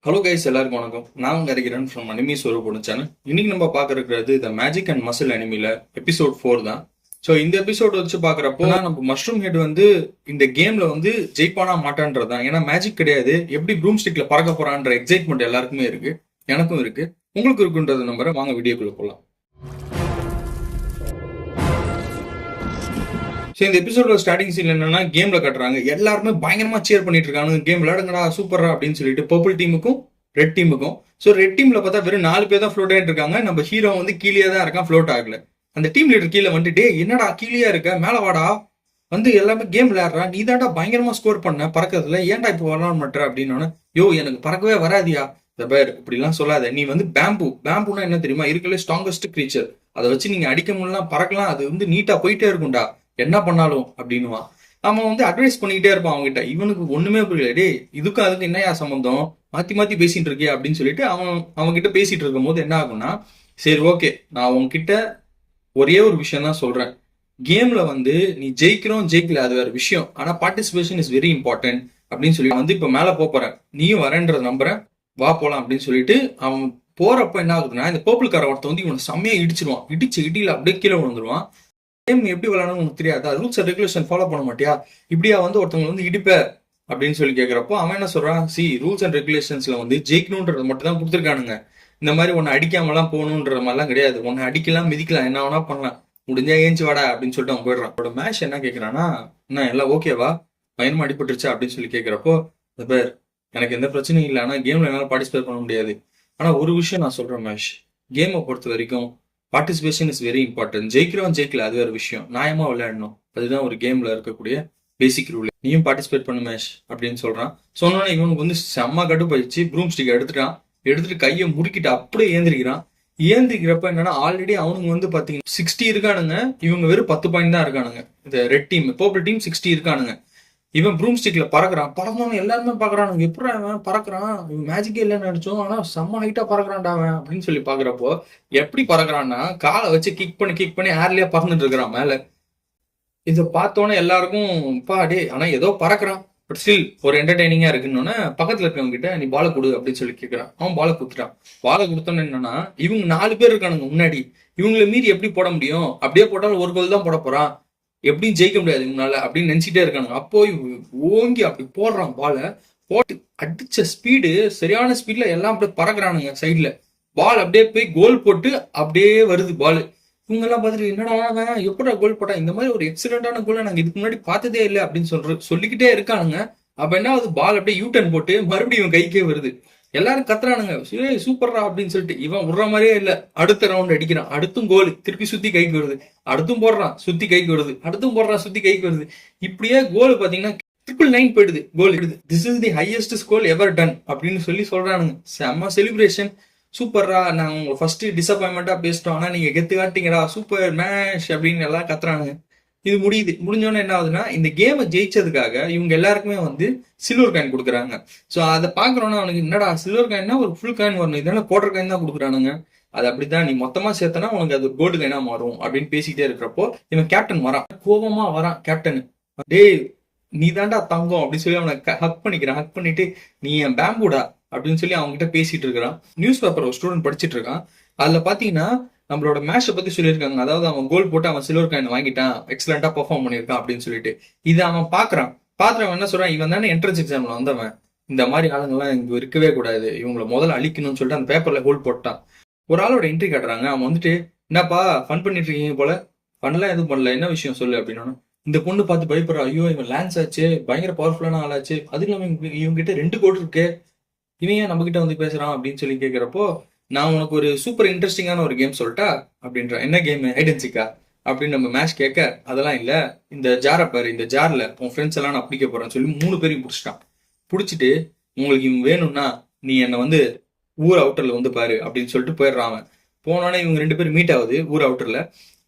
Hello guys, எல்லாருக்கும் வணக்கம். நான் உங்க Harikiran from anime Swaroop channel. இன்னைக்கு நம்ம பார்க்க இருக்கிறது த மேஜிக் அண்ட் மசில் அனிமில எபிசோட் 4 தான். ஸோ இந்த எபிசோட் வச்சு பார்க்குறப்போ நம்ம மஷ்ரூம் ஹெட் வந்து இந்த கேம்ல வந்து ஜெயிப்பானா மாட்டான்றது தான். ஏன்னா மேஜிக் கிடையாது, எப்படி ப்ரூம் ஸ்டிக்ல பறக்க போறான்ற எக்ஸைட்மெண்ட் எல்லாருக்குமே இருக்கு, எனக்கும் இருக்கு, உங்களுக்கு இருக்குன்றது நம்புறேன். வாங்க வீடியோக்குள்ள போகலாம். ஸோ இந்த எபிசோட ஸ்டார்டிங் சீன் என்னன்னா, கேம்ல கட்டுறாங்க, எல்லாருமே பயங்கரமா சேர் பண்ணிட்டு இருக்காங்க, கேம் விளையாடுங்கடா சூப்பரா அப்படின்னு சொல்லிட்டு பர்பிள் டீமுக்கும் ரெட் டீமுக்கும். ஸோ ரெட் டீம்ல பார்த்தா வெறும் 4 பேர் தான் ஃப்ளோட் ஆகிட்டு இருக்காங்க. நம்ம ஹீரோ வந்து கீழே தான் இருக்கான், ஃப்ளோட் ஆகல. அந்த டீம் லீடர் கீழே வந்துட்டு, என்னடா கீழே இருக்க, மேல வாடா, வந்து எல்லாமே கேம் விளையாடுறா, நீ தான்டா பயங்கரமா ஸ்கோர் பண்ண பறக்கிறதுல, ஏன்டா இப்போ விளாட மாட்டேற அப்படின்னு. யோ எனக்கு பறக்கவே வராதியா, இந்த பேர் இப்படிலாம் சொல்லாத, நீ வந்து பேம்புனா என்ன தெரியுமா, இருக்கல ஸ்ட்ராங்கஸ்ட் கிரீச்சர், அதை வச்சு நீங்க அடிக்க முடியலாம், பறக்கலாம், அது வந்து நீட்டா போயிட்டே இருக்கும்டா என்ன பண்ணாலும் அப்படின்னுவான். அவன் வந்து அட்வைஸ் பண்ணிக்கிட்டே இருப்பான் அவங்ககிட்ட. இவனுக்கு ஒண்ணுமே புரியல, டே இதுக்கும் அதுக்கு என்னையா சம்பந்தம், மாத்தி மாத்தி பேசிட்டு இருக்கே அப்படின்னு சொல்லிட்டு அவன் கிட்ட பேசிட்டு இருக்கும் போது என்ன ஆகும்னா, சரி ஓகே நான் உன்கிட்ட ஒரே ஒரு விஷயம் தான் சொல்றேன், கேம்ல வந்து நீ ஜெயிக்கல அது வேற விஷயம், ஆனா பார்ட்டிசிபேஷன் இஸ் வெரி இம்பார்ட்டன்ட் அப்படின்னு சொல்லி வந்து இப்ப மேல போறேன், நீயும் வரேன்றத நம்புறேன், வா போலாம் அப்படின்னு சொல்லிட்டு அவன் போறப்ப என்ன ஆகுதுன்னா, இந்த பர்பிள் கார ஒருத்த வந்து இவனை செம்மையா இடிச்சிருவான், இடியில அப்படியே கீழே விழுந்துருவான். கேம் எப்படி விளையாடணும் உனக்கு தெரியாதா, ரூல்ஸ் அண்ட் ரெகுலேஷன் ஃபாலோ பண்ண மாட்டியா, இப்படியா வந்து ஒருத்தவங்க வந்து இடிப்ப அப்படின்னு சொல்லி கேட்கிறப்போ அவன் என்ன சொல்றான், ரூல்ஸ் அண்ட் ரெகுலேஷன்ஸ்ல வந்து ஜெயிக்கணும்ன்றது மட்டும் தான் கொடுத்துருக்கானுங்க, இந்த மாதிரி உன்னை அடிக்காமலாம் போகணுன்ற மாதிரிலாம் கிடையாது, உன்னை அடிக்கலாம் மிதிக்கலாம் என்ன வேணா பண்ணலாம், முடிஞ்சா ஏஞ்சி வாடா அப்படின்னு சொல்லிட்டு அவன் போயிடுறான். அவனோட மேட்ச் என்ன கேட்கறான்னா, என்ன எல்லாம் ஓகேவா, பயணமா அடிபட்டுருச்சா அப்படின்னு சொல்லி கேட்கிறப்போ, இந்த பேர் எனக்கு எந்த பிரச்சனையும் இல்லை, ஆனா கேம்ல என்னால பார்ட்டிசிபேட் பண்ண முடியாது, ஆனா ஒரு விஷயம் நான் சொல்றேன் மேஷ், கேமை பொறுத்த வரைக்கும் பார்ட்டிசிபேஷன் இஸ் வெரி இம்பார்ட்டன்ட், ஜெயிக்கல அது வேற விஷயம், நியாயமா விளையாடணும், அதுதான் ஒரு கேம்ல இருக்கக்கூடிய பேசிக் ரூல், நீயும் பார்ட்டிசிபேட் பண்ணு மேஷ் அப்படின்னு சொல்றான். சொன்னோன்னே இவனுக்கு வந்து செம்ம கடுப்பாயிடுச்சு, ப்ரூம் ஸ்டிக் எடுத்துட்டு கையை முறுக்கிட்டு அப்படியே ஏந்திரிக்கிறப்ப என்னன்னா, ஆல்ரெடி அவனுங்க வந்து பாத்தீங்கன்னா 60 இருக்கானுங்க, இவங்க வெறும் 10 பாயிண்ட் தான் இருக்கானுங்க. இந்த ரெட் டீம் பர்பிள் டீம் 60 இருக்கானுங்க. இவன் ப்ரூம் ஸ்டிக்ல பறந்தவங்க எல்லாருமே பாக்குறானுங்க, எப்படி அவன் பறக்குறான், இவன் மேஜிக்கே இல்லைன்னு நினைச்சோம், ஆனா செம்ம ஹைட்டா பறக்குறான்டா அவன் அப்படின்னு சொல்லி பாக்குறப்போ, எப்படி பறக்குறான்னா காலை வச்சு கிக் பண்ணி ஏர்லயே பறந்துட்டு இருக்கிறான் மேல. இதை பார்த்தோன்னே எல்லாருக்கும் டே ஆனா ஏதோ பறக்குறான், பட் ஸ்டில் ஒரு என்டர்டைனிங்கா இருக்குன்னு பக்கத்துல இருக்கவங்க கிட்ட நீ பாலை கொடு அப்படின்னு சொல்லி கேட்கிறான். அவன் பாலை கொடுத்துட்டான். பாலை கொடுத்தோன்னு என்னன்னா, இவங்க 4 பேர் இருக்கானுங்க முன்னாடி, இவங்களை மீறி எப்படி போட முடியும், அப்படியே போட்டாலும் ஒரு கோல் தான் போட போறான், எப்படியும் ஜெயிக்க முடியாது இவனால அப்படின்னு நினைச்சிட்டே இருக்கானுங்க. அப்போ ஓங்கி அப்படி போடுறான் பாலை, போட்டு அடிச்ச ஸ்பீடு சரியான ஸ்பீட்ல எல்லாம் அப்படியே பறக்குறானுங்க சைட்ல, பால் அப்படியே போய் கோல் போட்டு அப்படியே வருது பால். இவங்க எல்லாம் பார்த்துட்டு என்னடா எப்படா கோல் போட்டா, இந்த மாதிரி ஒரு எக்ஸலண்டான கோலை நாங்க இதுக்கு முன்னாடி பார்த்ததே இல்லை அப்படின்னு சொல்லிக்கிட்டே இருக்கானுங்க. அப்ப என்ன ஆகுது, பால் அப்படியே யூட்டன் போட்டு மறுபடியும் இவன் கைக்கே வருது. எல்லாரும் கத்துறானுங்க, சூப்பர்ரா அப்படின்னு சொல்லிட்டு. இவன் விடுற மாதிரியே இல்ல, அடுத்த ரவுண்ட் அடிக்கிறான், அடுத்தும் கோல், திருப்பி சுத்தி கைக்கு வருது, அடுத்தும் போடுறான் சுத்தி கைக்கு வருது, அடுத்தும் போடுறான் சுத்தி கைக்கு வருது. இப்படியே கோல் பாத்தீங்கன்னா 999 போயிடுது, கோல் எடுது. This is the highest score ever done அப்படின்னு சொல்லி சொல்றானுங்க. செம்ம செலிப்ரேஷன், சூப்பர்ரா, நான் உங்க ஃபர்ஸ்ட் டிசப்பாயின்மெண்டா பேசிட்டோம், ஆனா நீங்க கெத்து காட்டிங்கடா, சூப்பர் மேஷ் அப்படின்னு எல்லாம் கத்துறானுங்க. இது முடிஞ்சோன்னு என்ன ஆகுதுன்னா, இந்த கேமை ஜெயிச்சதுக்காக இவங்க எல்லாருக்குமே வந்து சில்வர் காயின் கொடுக்குறாங்க. ஸோ அதை பாக்குறோன்னா அவனுக்கு என்னடா சில்வர் காயின்னா ஒரு ஃபுல் காயின் வரணும், இதெல்லாம் குவார்டர் காயின் தான் கொடுக்குறானுங்க, அது அப்படிதான், நீ மொத்தமா சேர்த்தனா உனக்கு அது கோல்டு காயினா மாறும் அப்படின்னு பேசிக்கிட்டே இருக்கிறப்போ இவன் கேப்டன் வரான், கோபமா வரான் கேப்டன். டேய் நீ தாண்டா தங்கம் அப்படின்னு சொல்லி அவனை ஹக் பண்ணிட்டு, நீ என் பேம்பூடா அப்படின்னு சொல்லி அவங்க கிட்ட பேசிட்டு இருக்கிறான். நியூஸ் பேப்பர் ஒரு ஸ்டூடெண்ட் படிச்சுட்டு இருக்கான். அதுல பாத்தீங்கன்னா நம்மளோட மேட்சை பத்தி சொல்லியிருக்காங்க, அதாவது அவன் கோல் போட்டு அவன் சில்வர் காயின் வாங்கிட்டான், எக்ஸலண்டா பெர்ஃபார்ம் பண்ணியிருக்கான் அப்படின்னு சொல்லிட்டு. இதை அவன் பாக்குறவன் என்ன சொல்றான், இவன் தானே என்ட்ரன்ஸ் எக்ஸாம்ல வந்தவன், இந்த மாதிரி ஆளுங்கெல்லாம் இங்க இருக்கவே கூடாது, இவங்களை முதல்ல அழிக்கணும்னு சொல்லிட்டு அந்த பேப்பர்ல கோல் போட்டான். ஒரு ஆளோட என்ட்ரி காட்டுறாங்க, அவன் வந்துட்டு என்னப்பா ஃபன் பண்ணிட்டு இருக்கீங்க போல, ஃபன்லாம் எதுவும் பண்ணல, என்ன விஷயம் சொல்லு அப்படின்னு. இந்த பொண்ணு பார்த்து பயப்படுறா, ஐயோ இவன் லான்ஸ் ஆச்சு, பயங்கர பவர்ஃபுல்லான ஆளாச்சு, அது இல்லாம இவங்க கிட்ட 2 கோல் இருக்கு, இவன் ஏன் நம்ம கிட்ட வந்து பேசுறான் அப்படின்னு சொல்லி கேட்கிறப்போ, நான் உனக்கு ஒரு சூப்பர் இன்ட்ரெஸ்டிங்கான ஒரு கேம் சொல்லிட்டா அப்படின்ற. என்ன கேம், ஹைட் அண்ட் சீக்கா அப்படின்னு நம்ம மேட்ச் கேட்க, அதெல்லாம் இல்ல, இந்த ஜாரை பாரு, இந்த ஜார்ல உன் ஃப்ரெண்ட்ஸ் எல்லாம் நான் பிடிக்க போறேன்னு சொல்லி 3 பேரையும் பிடிச்சிட்டான். பிடிச்சிட்டு உங்களுக்கு இவங்க வேணும்னா நீ என்னை வந்து ஊர் அவுட்டர்ல வந்து பாரு அப்படின்னு சொல்லிட்டு போயிடுறான். அவன் போனோடனே இவங்க 2 பேரும் மீட் ஆகுது ஊர் அவுட்டர்ல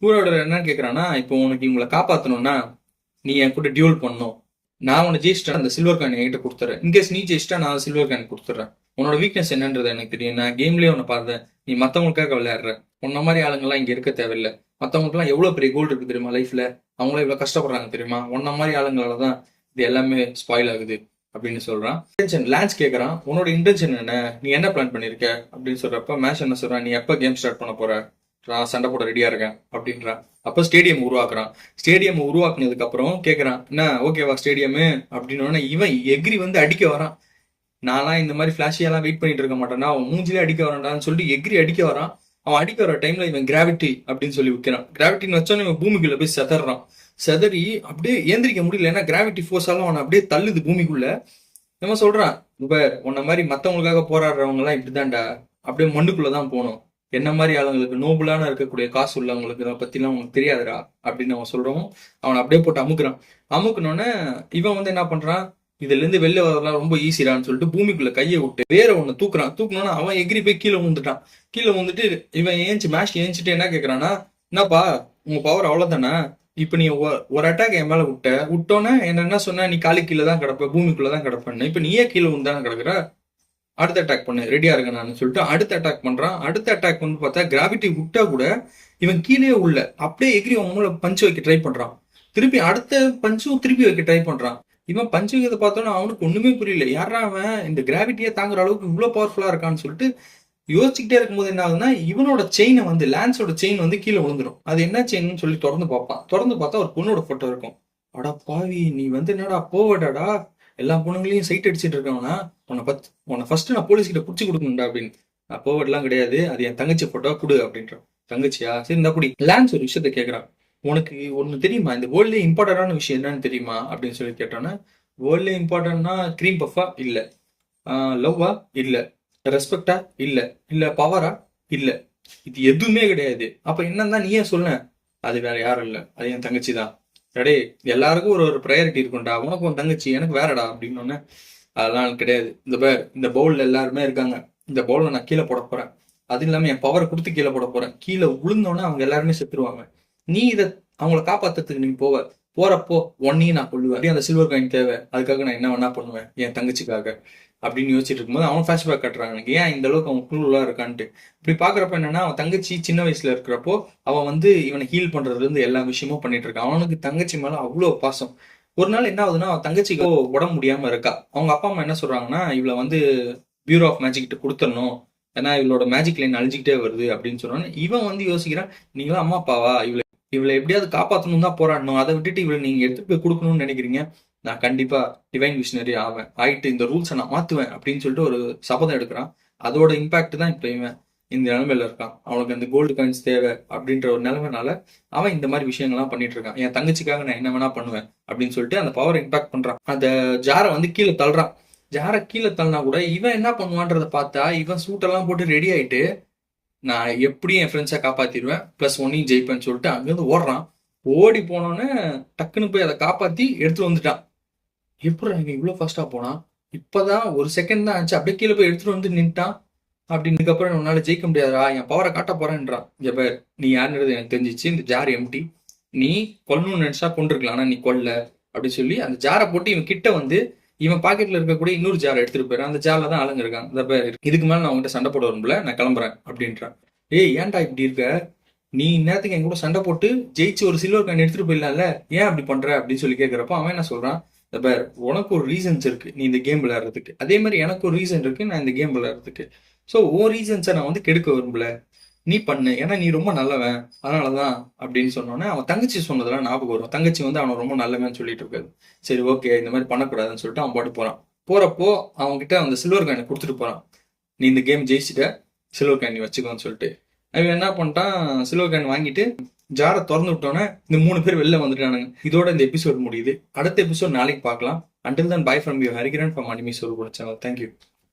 என்ன கேட்கறான்னா, இப்போ உனக்கு இவங்களை காப்பாத்தணும்னா நீ என் கூட டியூல் பண்ணணும், நான் உன்னை ஜெயிச்சிட்டா அந்த சில்வர் காயின் என்கிட்ட கொடுத்துறேன், இன்கேஸ் நீ ஜெயிச்சிட்டா நான் சில்வர் காயின் கொடுத்துறேன், உன்னோட வீக்னஸ் என்னன்றது எனக்கு தெரியும், நான் கேம்லயே உன்னை பார்த்தேன், நீ மத்தவங்களுக்காக விளையாடுற, உன்ன மாதிரி ஆளுங்கெல்லாம் இங்க இருக்க தேவையில்லை, மத்தவங்களுக்குலாம் எவ்வளவு பெரிய கோல் இருக்கு தெரியுமா லைஃப்ல, அவங்களாம் இவ்வளவு கஷ்டப்படுறாங்க தெரியுமா, உன்ன மாதிரி ஆளுங்களாலதான் இது எல்லாமே ஸ்பாயில் ஆகுது, அப்படின்னு சொல்றான். லான்ஸ் கேக்குறான், உன்னோட இன்டென்ஷன் என்ன, நீ என்ன பிளான் பண்ணிருக்க அப்படின்னு சொல்றப்ப மேஷ் என்ன சொல்றான், நீ எப்ப கேம் ஸ்டார்ட் பண்ண போற, நான் சண்டை போட ரெடியா இருக்கேன் அப்படின்றான். அப்ப ஸ்டேடியம் உருவாக்குறான். ஸ்டேடியம் உருவாக்குனதுக்கு அப்புறம் கேக்குறான், என்ன ஓகேவா ஸ்டேடியம் அப்படின்னு. இவன் எகிரி வந்து அடிக்க வரான். நான்லாம் இந்த மாதிரி ஃபிளாஷியெல்லாம் வெயிட் பண்ணிட்டு இருக்க மாட்டேன்னா, அவன் மூஞ்சிலே அடிக்க வரான்டான்னு சொல்லிட்டு எகிரி அடிக்க வரான். அவன் அடிக்க வர டைம்ல இவன் கிராவிட்டி அப்படின்னு சொல்லி விற்கிறான். கிராவிட்டின்னு வச்சோன்னு இவன் பூமிக்குள்ள போய் செதறான். செதறி அப்படியே ஏந்திரிக்க முடியல, ஏன்னா கிராவிட்டி ஃபோர்ஸாலும் அவனை அப்படியே தள்ளுது பூமிக்குள்ள. நம்ம சொல்றான், இப்ப உன்ன மாதிரி மத்தவங்களுக்காக போராடுறவங்க எல்லாம் இப்படிதான்டா, அப்படியே மண்ணுக்குள்ளதான் போகணும். என்ன மாதிரி ஆளுங்களுக்கு, நோபலான இருக்கக்கூடிய காசு உள்ளவங்களுக்கு இதை பத்திலாம் உனக்கு தெரியாதுடா அப்படின்னு அவன் சொல்றோம். அவனை அப்படியே போட்டு அமுக்குறான். அமுக்குனோடனே இவன் வந்து என்ன பண்றான், இதுல இருந்து வெளில வரலாம் ரொம்ப ஈஸிடான்னு சொல்லிட்டு பூமிக்குள்ள கையை விட்டு வேற ஒண்ணு தூக்குறான். தூக்குனோன்னா அவன் எகிரி போய் கீழே விழுந்துட்டான். கீழே வந்துட்டு இவன் மேஷ் ஏஞ்சிட்டு என்ன கேக்குறான்னா, என்னப்பா உங்க பவர் அவ்வளவுதானே, இப்ப நீ ஒரு அட்டாக் என் மேல விட்டோன்னே என்ன சொன்ன, நீ காலி கீழே தான் கிடப்ப, பூமிக்குள்ளதான் கிடப்பேன்னு. இப்ப நீயே கீழே விழுந்தானே கிடக்குற, அடுத்த அட்டாக் பண்ணு, ரெடியா இருக்க நான் சொல்லிட்டு அடுத்த அட்டாக் பண்றான். அடுத்த அட்டாக் வந்து பார்த்தா கிராவிட்டி விட்டா கூட இவன் கீழே உள்ள அப்படியே எகிரி அவன் மூல பஞ்சு வைக்க ட்ரை பண்றான். திருப்பி அடுத்த பஞ்சும் திருப்பி வைக்க ட்ரை பண்றான். இவன் பஞ்சு வைக்கிறத பார்த்தோன்னா அவனுக்கு ஒண்ணுமே புரியல, யாரா அவன் இந்த கிராவிட்டியை தாங்குற அளவுக்கு இவ்வளவு பவர்ஃபுல்லா இருக்கான்னு சொல்லிட்டு யோசிச்சுக்கிட்டே இருக்கும்போது என்ன ஆகுதுன்னா, இவனோட செயினை வந்து லான்ஸோட செயின் வந்து கீழே விழுந்துடும். அது என்ன செயின்னு சொல்லி திறந்து பார்ப்பான். திறந்து பார்த்தா ஒரு பொண்ணோட போட்டோ இருக்கும். அடா பாவி, நீ வந்து என்னடா போவடாடா, எல்லா பொண்ணுங்களையும் சைட் அடிச்சுட்டு இருக்கவனா, உன்னை ஃபர்ஸ்ட் நான் போலீஸ் கிட்ட புடிச்சு கொடுக்கணும்டா அப்படின்னு. நான் போவடெல்லாம் கிடையாது, அது என் தங்கச்சி போட்டோ கொடு அப்படின்றான். தங்கச்சியா, சரி இந்த குடி. லான்ஸ் ஒரு விஷயத்த கேட்கறான், உனக்கு ஒண்ணு தெரியுமா, இந்த வேர்ல்ட்லயே இம்பார்ட்டன்டான விஷயம் என்னன்னு தெரியுமா அப்படின்னு சொல்லி கேட்டோன்னா, வேர்ல்ட்லயே இம்பார்ட்டன்ட்னா கிரீம் பஃபா இல்ல, லவ்வா இல்ல, ரெஸ்பெக்டா இல்ல, இல்ல பவரா இல்ல, இது எதுவுமே கிடையாது. அப்ப என்னன்னா நீயே சொல்ல, அது வேற யாரும் இல்ல, அது என் தங்கச்சி தான். டே, எல்லாருக்கும் ஒரு ஒரு ப்ரையாரிட்டி இருக்கும்டா, உனக்கு உன் தங்கச்சி, எனக்கு வேறடா அப்படின்னு. அதெல்லாம் எனக்கு கிடையாது. இந்த பவுல்ல எல்லாருமே இருக்காங்க, இந்த பவுல்ல நான் கீழே போட போறேன், அது இல்லாம என் பவரை கொடுத்து கீழே போட போறேன். கீழே விழுந்தோன்னே அவங்க எல்லாருமே செத்துருவாங்க. நீ இதை அவங்கள காப்பாத்துறதுக்கு நீ போறப்போ ஒன்னையும் நான் கொள்ளுவேன். அந்த சில்வர் காயின் தேவை, அதுக்காக நான் என்ன வேணா பண்ணுவேன் என் தங்கச்சிக்காக அப்படின்னு யோசிச்சுட்டு இருக்கும்போது அவன் ஃபிளாஷ்பேக் கட்டுறாங்க, எனக்கு ஏன் இந்த அளவுக்கு அவன் குழுவா இருக்கான்ட்டு. இப்படி பாக்குறப்ப என்னன்னா, அவன் தங்கச்சி சின்ன வயசுல இருக்கிறப்போ அவன் வந்து இவனை ஹீல் பண்றதுல இருந்து எல்லா விஷயமும் பண்ணிட்டு இருக்கான். அவனுக்கு தங்கச்சி மேல அவ்வளவு பாசம். ஒரு நாள் என்ன ஆகுதுன்னா, அவன் தங்கச்சிக்கு உடம்பு முடியாம இருக்கா. அவங்க அப்பா அம்மா என்ன சொல்றாங்கன்னா, இவளை வந்து பியூரோ ஆஃப் மேஜிக் கிட்ட கொடுத்துடணும், ஏன்னா இவளோட மேஜிக் லைன் அழிஞ்சிக்கிட்டே வருது அப்படின்னு சொன்னோன்னு இவன் வந்து யோசிக்கிறான், நீங்களா அம்மா அப்பாவா, இவளை எப்படியாவது காப்பாற்றணும் தான் போராடணும், அதை விட்டுட்டு இவளை நீங்க எடுத்துட்டு போய் கொடுக்கணும்னு நினைக்கிறீங்க, நான் கண்டிப்பா டிவைன் விஷனரி ஆயிட்டு இந்த ரூல்ஸை நான் மாத்துவேன் அப்படின்னு சொல்லிட்டு ஒரு சபதம் எடுக்கிறான். அதோட இம்பாக்ட் தான் இப்ப இவன் இந்த நிலைமையில இருக்கான். அவனுக்கு அந்த கோல்டு காயின்ஸ் தேவை அப்படின்ற ஒரு நிலைமைனால அவன் இந்த மாதிரி விஷயங்கள்லாம் பண்ணிட்டு இருக்கான். என் தங்கச்சிக்காக நான் என்ன வேணா பண்ணுவேன் அப்படின்னு சொல்லிட்டு அந்த பவர் இம்பாக்ட் பண்றான். அந்த ஜாரை வந்து கீழே தள்ளுறான். ஜாரை கீழே தள்ளினா கூட இவன் என்ன பண்ணுவான்றத பார்த்தா, இவன் சூட்டெல்லாம் போட்டு ரெடி ஆயிட்டு நான் எப்படியும் என் ஃப்ரெண்ட்ஸை காப்பாத்திடுவேன், பிளஸ் ஒன்னையும் ஜெயிப்பேன்னு சொல்லிட்டு அங்கிருந்து ஓடுறான். ஓடி போனோன்னு டக்குன்னு போய் அதை காப்பாத்தி எடுத்துட்டு வந்துட்டான். எப்படி அங்க இவ்வளவு ஃபாஸ்டா போனா, இப்பதான் ஒரு செகண்ட் தான் ஆச்சு, அப்படியே கீழே போய் எடுத்துட்டு வந்து நின்ட்டான். அப்படின்னதுக்கு அப்புறம் உன்னால ஜெயிக்க முடியாதா, என் பவரை காட்ட போறேன்றான். இங்க பேர் நீ யாருன்றது எனக்கு தெரிஞ்சிச்சு, இந்த ஜார் எம்டி, நீ கொல்லணும்னு நினைச்சா கொண்டிருக்கலாம், ஆனா நீ கொல்ல அப்படின்னு சொல்லி அந்த ஜாரை போட்டு இவன் கிட்ட வந்து இவன் பாக்கெட்ல இருக்கக்கூடிய இன்னொரு ஜாரை எடுத்துட்டு போயிடான். அந்த ஜார்ல தான் ஆளுங்க இருக்கான். இந்த பேர் இதுக்கு மேல நான் உங்ககிட்ட சண்டை போட வரும்ல, நான் கிளம்புறேன் அப்படின்றான். ஏய் ஏன்டா இப்படி இருக்க, நீ நேரத்துக்கு என் கூட சண்டை போட்டு ஜெயிச்சு ஒரு சில்வர் காயின் எடுத்துட்டு போயிடலாம்ல, ஏன் அப்படி பண்ற அப்படின்னு சொல்லி கேட்கிறப்ப அவன் என்ன சொல்றான், இந்த பேர் உனக்கு ஒரு ரீசன்ஸ் இருக்கு நீ இந்த கேம் விளையாடுறதுக்கு, அதே மாதிரி எனக்கு ஒரு ரீசன் இருக்கு நான் இந்த கேம் விளையாடுறதுக்கு. ஸோ ஓ ரீசன்ஸை நான் வந்து கெடுக்க விரும்பல, நீ பண்ணு, ஏன்னா நீ ரொம்ப நல்லவன் அதனாலதான் அப்படின்னு சொன்னோன்னே அவன் தங்கச்சி சொன்னதெல்லாம் ஞாபகம் வரும். தங்கச்சி வந்து அவனை ரொம்ப நல்லவன் சொல்லிட்டு இருக்காது. சரி ஓகே இந்த மாதிரி பண்ணக்கூடாதுன்னு சொல்லிட்டு அவன் பாட்டு போறான். போறப்போ அவன் கிட்ட அந்த சில்வர் காயினை கொடுத்துட்டு போறான். நீ இந்த கேம் ஜெயிச்சுட்ட, சில்வர் காயின் நீ வச்சுக்கோன்னு சொல்லிட்டு. அவன் என்ன பண்ணிட்டான், சில்வர் காயின் வாங்கிட்டு ஜாரை திறந்து விட்டோன்னே இந்த 3 பேர் வெளில வந்துட்டானுங்க. இதோட இந்த எபிசோட் முடியுது. அடுத்த எபிசோட் நாளைக்கு பார்க்கலாம். Until then, bye from you, Harikiran from Anime Soul Channel. Thank you.